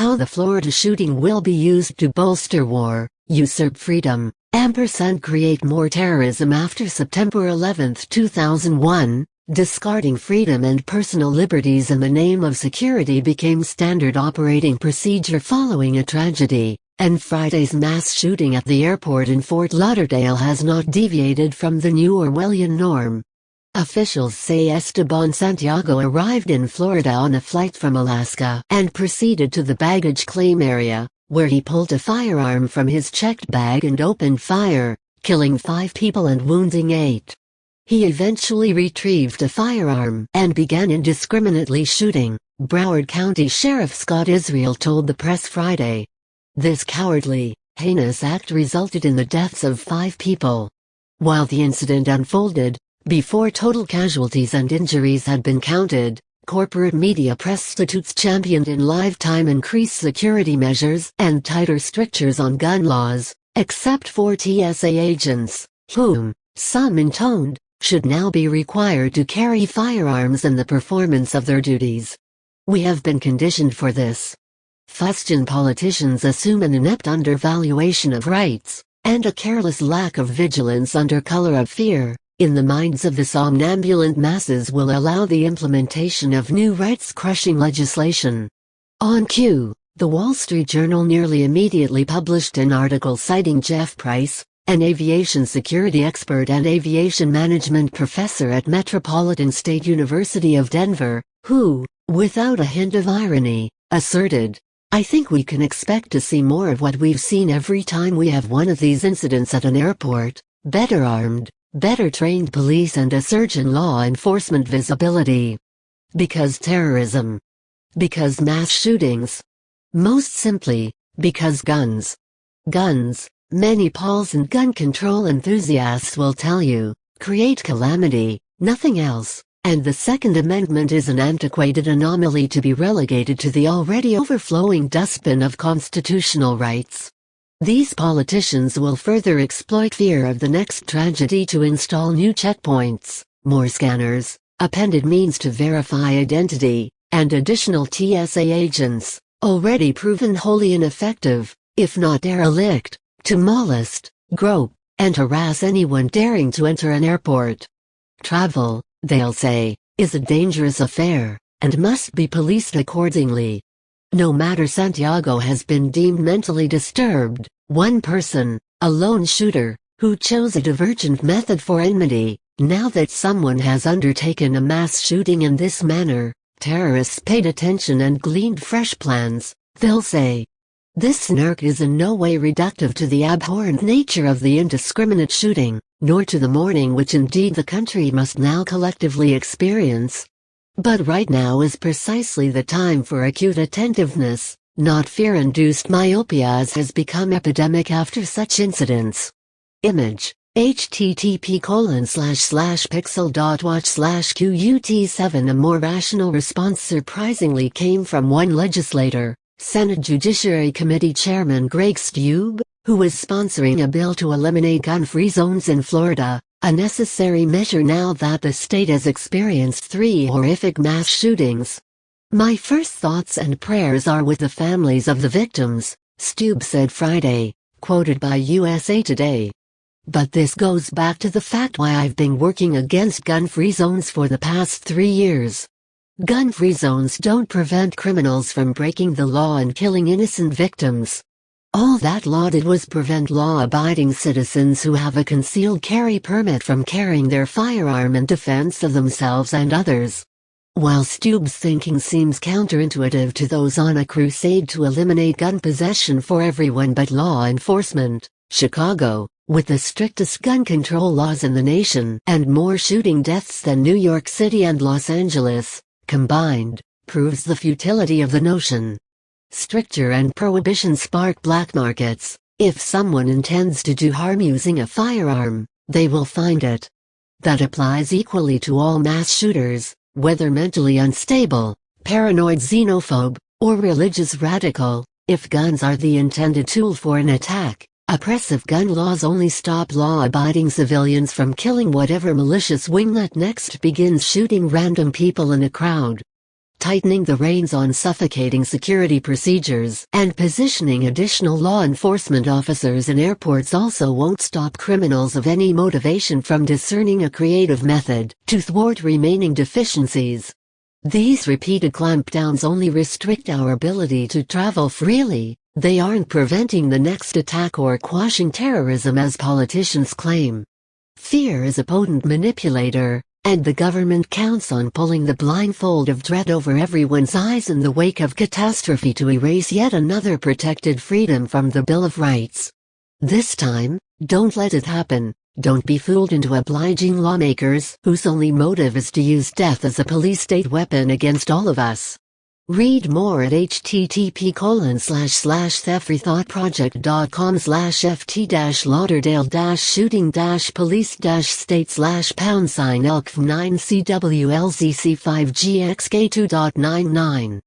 How the Florida shooting will be used to bolster war, usurp freedom, & create more terrorism after September 11, 2001, discarding freedom and personal liberties in the name of security became standard operating procedure following a tragedy, and Friday's mass shooting at the airport in Fort Lauderdale has not deviated from the new Orwellian norm. Officials say Esteban Santiago arrived in Florida on a flight from Alaska and proceeded to the baggage claim area, where he pulled a firearm from his checked bag and opened fire, killing 5 people and wounding 8. He eventually retrieved a firearm and began indiscriminately shooting, Broward County Sheriff Scott Israel told the press Friday. This cowardly, heinous act resulted in the deaths of 5 people. While the incident unfolded, before total casualties and injuries had been counted, corporate media prostitutes championed in lifetime increased security measures and tighter strictures on gun laws, except for TSA agents, whom, some intoned, should now be required to carry firearms in the performance of their duties. We have been conditioned for this. Fustian politicians assume an inept undervaluation of rights, and a careless lack of vigilance under color of fear, in the minds of the somnambulant masses will allow the implementation of new rights-crushing legislation. On cue, the Wall Street Journal nearly immediately published an article citing Jeff Price, an aviation security expert and aviation management professor at Metropolitan State University of Denver, who, without a hint of irony, asserted, "I think we can expect to see more of what we've seen every time we have one of these incidents at an airport, better armed, better trained police and a surge in law enforcement visibility. Because terrorism. Because mass shootings. Most simply, because guns. Guns, many Pauls and gun control enthusiasts will tell you, create calamity, nothing else, and the Second Amendment is an antiquated anomaly to be relegated to the already overflowing dustbin of constitutional rights." These politicians will further exploit fear of the next tragedy to install new checkpoints, more scanners, appended means to verify identity, and additional TSA agents, already proven wholly ineffective, if not derelict, to molest, grope, and harass anyone daring to enter an airport. Travel, they'll say, is a dangerous affair, and must be policed accordingly. No matter Santiago has been deemed mentally disturbed, one person, a lone shooter, who chose a divergent method for enmity, now that someone has undertaken a mass shooting in this manner, terrorists paid attention and gleaned fresh plans, they'll say. This snark is in no way reductive to the abhorrent nature of the indiscriminate shooting, nor to the mourning which indeed the country must now collectively experience. But right now is precisely the time for acute attentiveness, not fear-induced myopia as has become epidemic after such incidents. Image, http://pixel.watch/QUT7. A more rational response surprisingly came from one legislator, Senate Judiciary Committee Chairman Greg Steube, who was sponsoring a bill to eliminate gun-free zones in Florida, a necessary measure now that the state has experienced 3 horrific mass shootings. "My first thoughts and prayers are with the families of the victims," Steube said Friday, quoted by USA Today. "But this goes back to the fact why I've been working against gun-free zones for the past 3 years. Gun-free zones don't prevent criminals from breaking the law and killing innocent victims. All that law did was prevent law-abiding citizens who have a concealed carry permit from carrying their firearm in defense of themselves and others." While Steube's thinking seems counterintuitive to those on a crusade to eliminate gun possession for everyone but law enforcement, Chicago, with the strictest gun control laws in the nation and more shooting deaths than New York City and Los Angeles, combined, proves the futility of the notion. Stricter and prohibition spark black markets. If someone intends to do harm using a firearm, they will find it. That applies equally to all mass shooters, whether mentally unstable, paranoid xenophobe, or religious radical. If guns are the intended tool for an attack, oppressive gun laws only stop law-abiding civilians from killing whatever malicious winglet next begins shooting random people in a crowd. tightening the reins on suffocating security procedures, and positioning additional law enforcement officers in airports also won't stop criminals of any motivation from discerning a creative method to thwart remaining deficiencies. These repeated clampdowns only restrict our ability to travel freely. They aren't preventing the next attack or quashing terrorism as politicians claim. Fear is a potent manipulator, and the government counts on pulling the blindfold of dread over everyone's eyes in the wake of catastrophe to erase yet another protected freedom from the Bill of Rights. This time, don't let it happen. Don't be fooled into obliging lawmakers whose only motive is to use death as a police-state weapon against all of us. Read more at http://thefreethought-project.com/ft-lauderdale-shooting-police-state/elk9CWLZC5GXK2.99